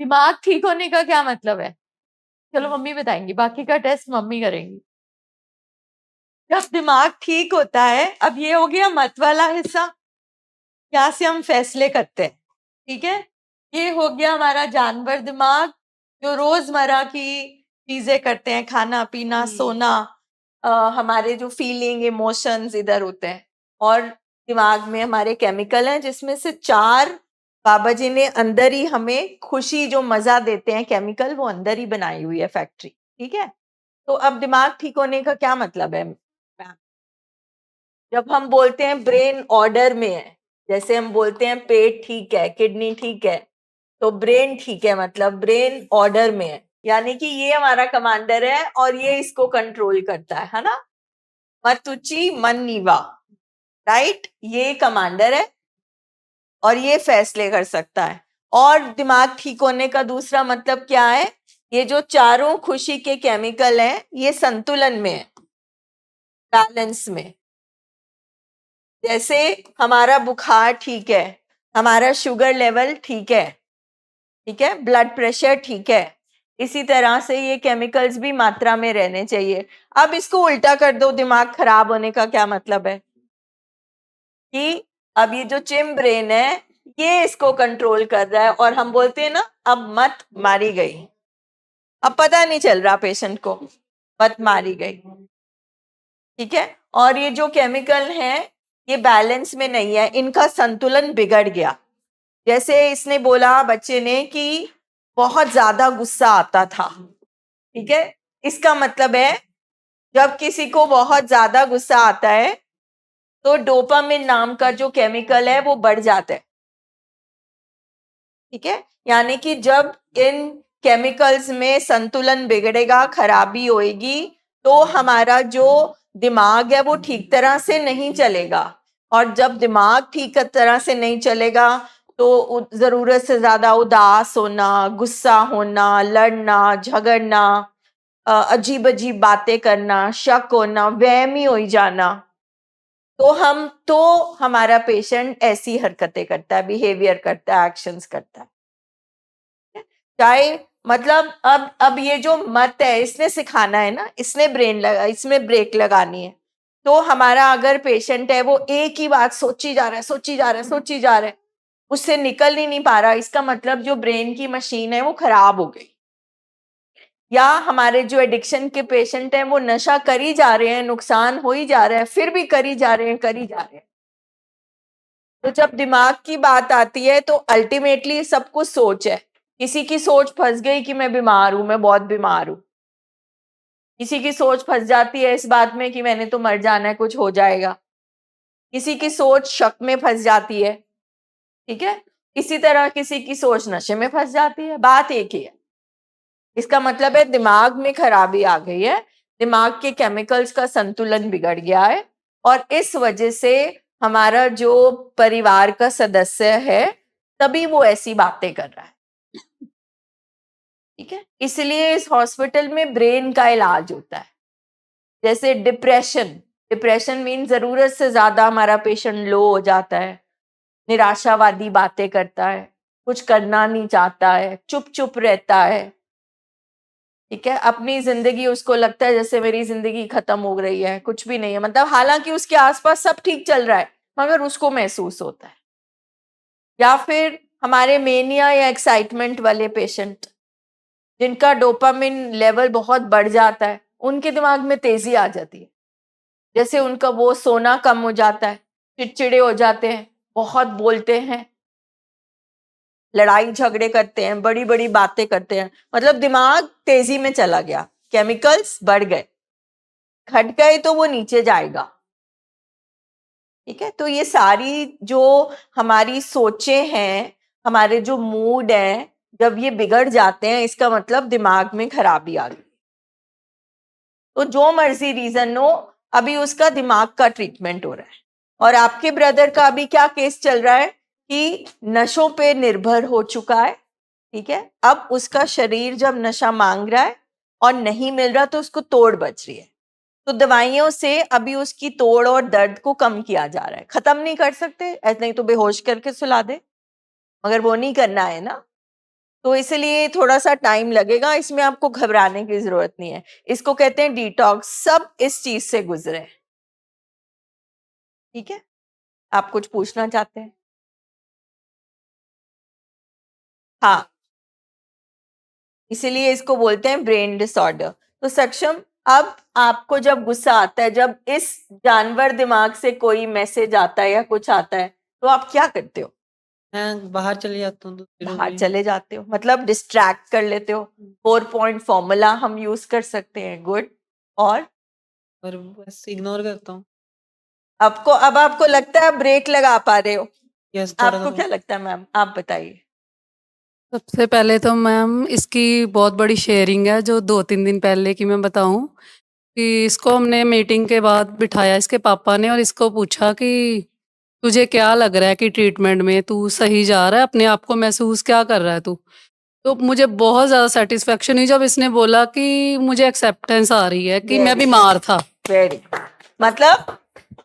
दिमाग ठीक होने का क्या मतलब है? चलो मम्मी बताएंगी, बाकी का टेस्ट मम्मी करेंगी। जब दिमाग ठीक होता है, अब ये हो गया मत वाला हिस्सा, यहाँ से हम फैसले करते हैं, ठीक है। ये हो गया हमारा जानवर दिमाग, जो रोजमर्रा की चीजें करते हैं, खाना पीना सोना, हमारे जो फीलिंग इमोशंस इधर होते हैं। और दिमाग में हमारे केमिकल हैं, जिसमें से 4 बाबा जी ने अंदर ही हमें खुशी जो मजा देते हैं केमिकल, वो अंदर ही बनाई हुई है फैक्ट्री, ठीक है। तो अब दिमाग ठीक होने का क्या मतलब है? जब हम बोलते हैं ब्रेन ऑर्डर में है, जैसे हम बोलते हैं पेट ठीक है, किडनी ठीक है, तो ब्रेन ठीक है मतलब ब्रेन ऑर्डर में है, यानी कि ये हमारा कमांडर है और ये इसको कंट्रोल करता है ना। मतुची मन नीवा, राइट, ये कमांडर है और ये फैसले कर सकता है। और दिमाग ठीक होने का दूसरा मतलब क्या है? ये जो चारों खुशी के केमिकल हैं, ये संतुलन में है, बैलेंस में। जैसे हमारा बुखार ठीक है, हमारा शुगर लेवल ठीक है, ब्लड प्रेशर ठीक है, इसी तरह से ये केमिकल्स भी मात्रा में रहने चाहिए। अब इसको उल्टा कर दो, दिमाग खराब होने का क्या मतलब है? कि अब ये जो चिम ब्रेन है, ये इसको कंट्रोल कर रहा है, और हम बोलते हैं ना, अब मत मारी गई। अब पता नहीं चल रहा पेशेंट को, मत मारी गई, ठीक है। और ये जो केमिकल हैं, ये बैलेंस में नहीं है, इनका संतुलन बिगड़ गया। जैसे इसने बोला बच्चे ने कि बहुत ज्यादा गुस्सा आता था, ठीक है। इसका मतलब है जब किसी को बहुत ज्यादा गुस्सा आता है, तो डोपामिन नाम का जो केमिकल है वो बढ़ जाता है, ठीक है। यानी कि जब इन केमिकल्स में संतुलन बिगड़ेगा, खराबी होएगी, तो हमारा जो दिमाग है वो ठीक तरह से नहीं चलेगा। और जब दिमाग ठीक तरह से नहीं चलेगा, तो जरूरत से ज्यादा उदास होना, गुस्सा होना, लड़ना झगड़ना, अजीब अजीब बातें करना, शक होना, वहमी हो जाना, तो हमारा पेशेंट ऐसी हरकतें करता है, बिहेवियर करता है, एक्शंस करता है। चाहे मतलब अब ये जो मत है, इसने सिखाना है ना, इसने इसमें ब्रेक लगानी है। तो हमारा अगर पेशेंट है, वो एक ही बात सोची जा रहा है, सोची जा रहा है, सोची जा रहा है, उससे निकल ही नहीं पा रहा, इसका मतलब जो ब्रेन की मशीन है वो खराब हो गई। या हमारे जो एडिक्शन के पेशेंट हैं, वो नशा कर ही जा रहे हैं, नुकसान हो ही जा रहा है, फिर भी करी जा रहे हैं, करी जा रहे हैं। तो जब दिमाग की बात आती है, तो अल्टीमेटली सब कुछ सोच है। किसी की सोच फंस गई कि मैं बीमार हूं, मैं बहुत बीमार हूं। किसी की सोच फंस जाती है इस बात में कि मैंने तो मर जाना है, कुछ हो जाएगा। किसी की सोच शक में फंस जाती है, ठीक है। इसी तरह किसी की सोच नशे में फंस जाती है, बात एक ही है। इसका मतलब है दिमाग में खराबी आ गई है, दिमाग के केमिकल्स का संतुलन बिगड़ गया है, और इस वजह से हमारा जो परिवार का सदस्य है, तभी वो ऐसी बातें कर रहा है, ठीक है। इसलिए इस हॉस्पिटल में ब्रेन का इलाज होता है। जैसे डिप्रेशन, डिप्रेशन मीन जरूरत से ज्यादा हमारा पेशेंट लो हो जाता है, निराशावादी बातें करता है, कुछ करना नहीं चाहता है, चुप चुप रहता है, ठीक है। अपनी जिंदगी उसको लगता है जैसे मेरी जिंदगी खत्म हो रही है, कुछ भी नहीं है, मतलब हालांकि उसके आसपास सब ठीक चल रहा है, मगर उसको महसूस होता है। या फिर हमारे मेनिया या एक्साइटमेंट वाले पेशेंट, जिनका डोपामिन लेवल बहुत बढ़ जाता है, उनके दिमाग में तेजी आ जाती है। जैसे उनका वो सोना कम हो जाता है, चिड़चिड़े हो जाते हैं, बहुत बोलते हैं, लड़ाई झगड़े करते हैं, बड़ी बड़ी बातें करते हैं, मतलब दिमाग तेजी में चला गया, केमिकल्स बढ़ गए, घट गए तो वो नीचे जाएगा, ठीक है। तो ये सारी जो हमारी सोचें हैं, हमारे जो मूड है, जब ये बिगड़ जाते हैं, इसका मतलब दिमाग में खराबी आ गई। तो जो मर्जी रीजन हो, अभी उसका दिमाग का ट्रीटमेंट हो रहा है। और आपके ब्रदर का अभी क्या केस चल रहा है कि नशों पे निर्भर हो चुका है, ठीक है। अब उसका शरीर जब नशा मांग रहा है और नहीं मिल रहा, तो उसको तोड़ बच रही है। तो दवाइयों से अभी उसकी तोड़ और दर्द को कम किया जा रहा है, खत्म नहीं कर सकते, ऐसे नहीं तो बेहोश करके सुला दे, मगर वो नहीं करना है ना। तो इसलिए थोड़ा सा टाइम लगेगा, इसमें आपको घबराने की जरूरत नहीं है। इसको कहते हैं डिटॉक्स। सब इस चीज से गुजरे हैं। ठीक है, आप कुछ पूछना चाहते हैं? हाँ, इसीलिए इसको बोलते हैं ब्रेन डिसऑर्डर। तो सक्षम, अब आपको जब गुस्सा आता है, जब इस जानवर दिमाग से कोई मैसेज आता है या कुछ आता है, तो आप क्या करते हो? मैं बाहर चले जाता हूँ दूसरे रूम बाहर में। चले जाते हो, मतलब डिस्ट्रैक्ट कर लेते हो। 4 पॉइंट फॉर्मूला हम यूज कर सकते हैं। गुड। और बस इग्नोर करता हूँ। अब आपको लगता है आप ब्रेक लगा पा रहे हो? यस, थोड़ा आपको सा। क्या लगता है मैम, आप बताइए। सबसे पहले तो मैम इसकी बहुत बड़ी शेयरिंग है, जो 2-3 दिन पहले की मैं बताऊं कि इसको हमने मीटिंग के बाद बिठाया इसके पापा ने और इसको पूछा कि तुझे क्या लग रहा है कि ट्रीटमेंट में तू सही जा रहा है, अपने आप को महसूस क्या कर रहा है तू? तो मुझे बहुत ज़्यादा सेटिस्फेक्शन हुई जब इसने बोला कि मुझे एक्सेप्टेंस आ रही है कि मैं बीमार था। वेरी, मतलब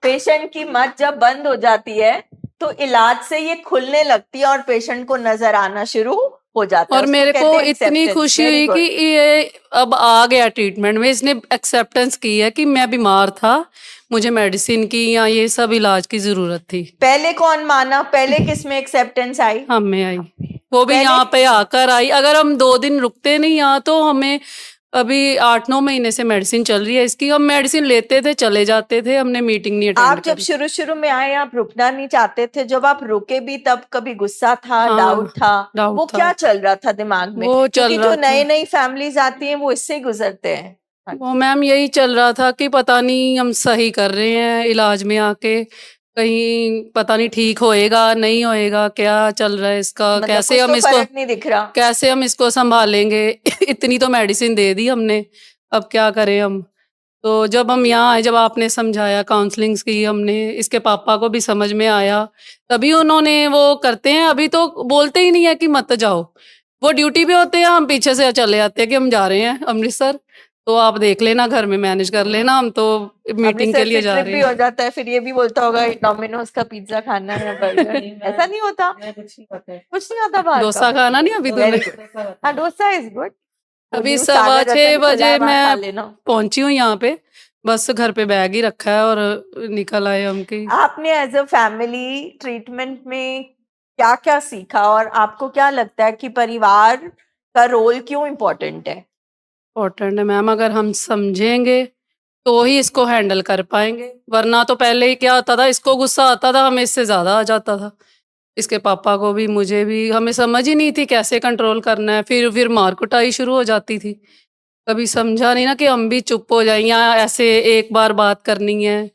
पेशेंट की मत जब बंद हो जाती है तो इलाज से ये खुलने लगती है और पेशेंट को नजर आना शुरू हो जाता है। और उसको मेरे कहते को हैं इतनी acceptance। खुशी Very हुई good। कि ये अब आ गया ट्रीटमेंट में, इसने एक्सेप्टेंस की है कि मैं बीमार था, मुझे मेडिसिन की या ये सब इलाज की जरूरत थी। पहले कौन माना? पहले किस में एक्सेप्टेंस आई? हमें आई, वो भी पहले यहाँ पे आकर आई। अगर हम 2 दिन रुकते नहीं यहाँ तो हमें अभी 8-9 महीने से मेडिसिन चल रही है इसकी, हम मेडिसिन लेते थे चले जाते थे, हमने मीटिंग नहीं आप अटेंड जब करी। शुरू शुरू में आए आप रुकना नहीं चाहते थे, जब आप रुके भी तब कभी गुस्सा था, हाँ, डाउट था? डाउट वो था। क्या चल रहा था दिमाग में? वो क्योंकि चल जो रहा नई था, नई फैमिलीज आती हैं वो इससे गुजरते हैं। वो मैम यही चल रहा था कि पता नहीं हम सही कर रहे हैं इलाज में आके, कहीं पता नहीं ठीक होएगा नहीं होएगा, क्या चल रहा है इसका, मतलब कैसे कुछ हम तो इसको फर्क नहीं दिख रहा। कैसे हम इसको संभालेंगे। इतनी तो मेडिसिन दे दी हमने, अब क्या करें हम। तो जब हम यहाँ आए, जब आपने समझाया, काउंसलिंग्स की हमने, इसके पापा को भी समझ में आया, तभी उन्होंने वो करते हैं। अभी तो बोलते ही नहीं है कि मत जाओ, वो ड्यूटी पे होते हैं, हम पीछे से चले आते हैं कि हम जा रहे हैं अमृतसर, तो आप देख लेना, घर में मैनेज कर लेना, हम तो मीटिंग के अमृतसर लिए से जा ट्रिप रहे भी हैं। हो जाता है, फिर ये भी बोलता होगा डोमिनोज का पिज्जा खाना है या बर्गर। ऐसा नहीं होता? कुछ नहीं आता बाहर डोसा का? खाना नहीं अभी वेरी तुम्हें? गुड। हाँ, डोसा इज गुड। अभी 6:15 बजे खा मैं लेना। पहुंची हूँ यहाँ पे, बस घर पे बैग ही रखा है और निकल आए हम कि आपने एज अ फैमिली ट्रीटमेंट में क्या क्या सीखा, और आपको क्या लगता है कि परिवार का रोल क्यों इम्पोर्टेंट है? इम्पोर्टेंट है मैम। अगर हम समझेंगे तो ही इसको हैंडल कर पाएंगे, वरना तो पहले ही क्या होता था, इसको गुस्सा आता था हमें इससे ज़्यादा आ जाता था, इसके पापा को भी मुझे भी, हमें समझ ही नहीं थी कैसे कंट्रोल करना है। फिर मार कुटाई शुरू हो जाती थी, कभी समझा नहीं ना कि हम भी चुप हो जाएं या ऐसे एक बार बात करनी है,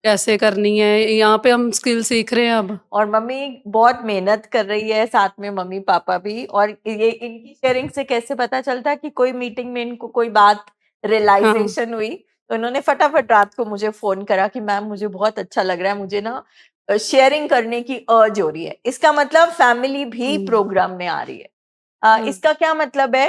कैसे करनी है। यहाँ पे हम स्किल सीख रहे हैं अब। और मम्मी बहुत मेहनत कर रही है, साथ में मम्मी पापा भी। और ये इनकी शेयरिंग से कैसे पता चलता है कि कोई मीटिंग में इनको कोई बात रियलाइजेशन हुई, तो उन्होंने फटाफट रात को मुझे फोन करा कि मैम मुझे बहुत अच्छा लग रहा है, मुझे ना शेयरिंग करने की अर्ज हो रही है। इसका मतलब फैमिली भी प्रोग्राम में आ रही है। इसका क्या मतलब है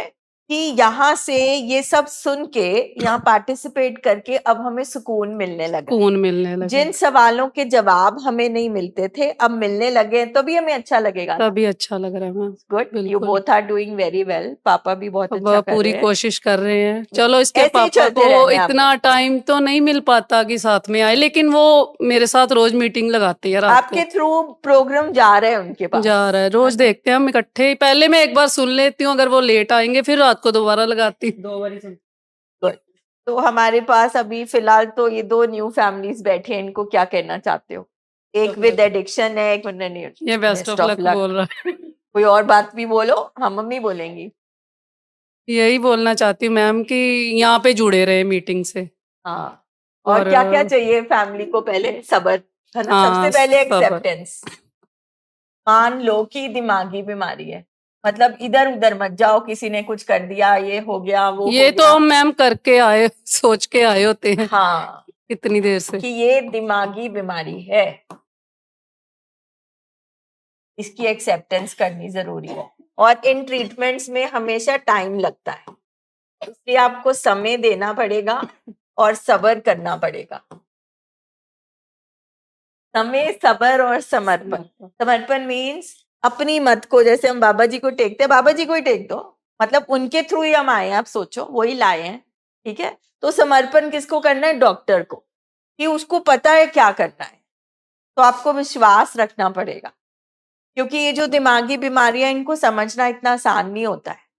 कि यहाँ से ये सब सुन के, यहाँ पार्टिसिपेट करके अब हमें सुकून मिलने लगा। सुकून मिलने लगा, जिन सवालों के जवाब हमें नहीं मिलते थे अब मिलने लगे, तो भी हमें अच्छा लगेगा ना? तभी अच्छा लग रहा है मैम। गुड, यू बिल्कुल, both are doing very well. पापा भी बहुत अब अच्छा कर पूरी रहे हैं। कोशिश कर रहे हैं। चलो, इसके ऐसे ही पापा चलते को रहने आप। इतना टाइम तो नहीं मिल पाता कि साथ में आए, लेकिन वो मेरे साथ रोज मीटिंग लगाते हैं रात आपके को। थ्रू प्रोग्राम जा रहे हैं उनके पास? जा रहा है, रोज देखते हैं हम इकट्ठे ही। पहले मैं एक बार सुन लेती हूँ, अगर वो लेट आएंगे फिर रात को दोबारा लगाती हूँ। 2 बारी सुन। Good. तो हमारे पास अभी फिलहाल तो ये 2 न्यू फैमिलीज बैठे हैं, इनको क्या कहना चाहते हो? एक विद एडिक्शन है, एक विद ये बेस्ट ऑफ लक बोल रहा है। कोई और बात भी बोलो। हम मम्मी बोलेंगी। यही बोलना चाहती हूँ मैम कि यहाँ पे जुड़े रहे मीटिंग से। हाँ, और क्या क्या चाहिए फैमिली को? पहले सब्र है ना, सबसे हाँ, पहले सब्र। एक्सेप्टेंस। मान लो कि दिमागी बीमारी है, मतलब इधर उधर मत जाओ, किसी ने कुछ कर दिया, ये हो गया वो ये हो तो गया। हम मैम करके आए, सोच के आए होते हैं हाँ, इतनी देर से कि ये दिमागी बीमारी है, इसकी एक्सेप्टेंस करनी जरूरी है। और इन ट्रीटमेंट्स में हमेशा टाइम लगता है, इसलिए आपको समय देना पड़ेगा और सब्र करना पड़ेगा। समय, सब्र और समर्पण। समर्पण मीन्स अपनी मत को, जैसे हम बाबा जी को टेकते हैं, बाबा जी को ही टेक दो, मतलब उनके थ्रू ही हम आए हैं, आप सोचो वही लाए हैं, ठीक है। तो समर्पण किसको करना है? डॉक्टर को, कि उसको पता है क्या करना है। तो आपको विश्वास रखना पड़ेगा, क्योंकि ये जो दिमागी बीमारियां, इनको समझना इतना आसान नहीं होता है।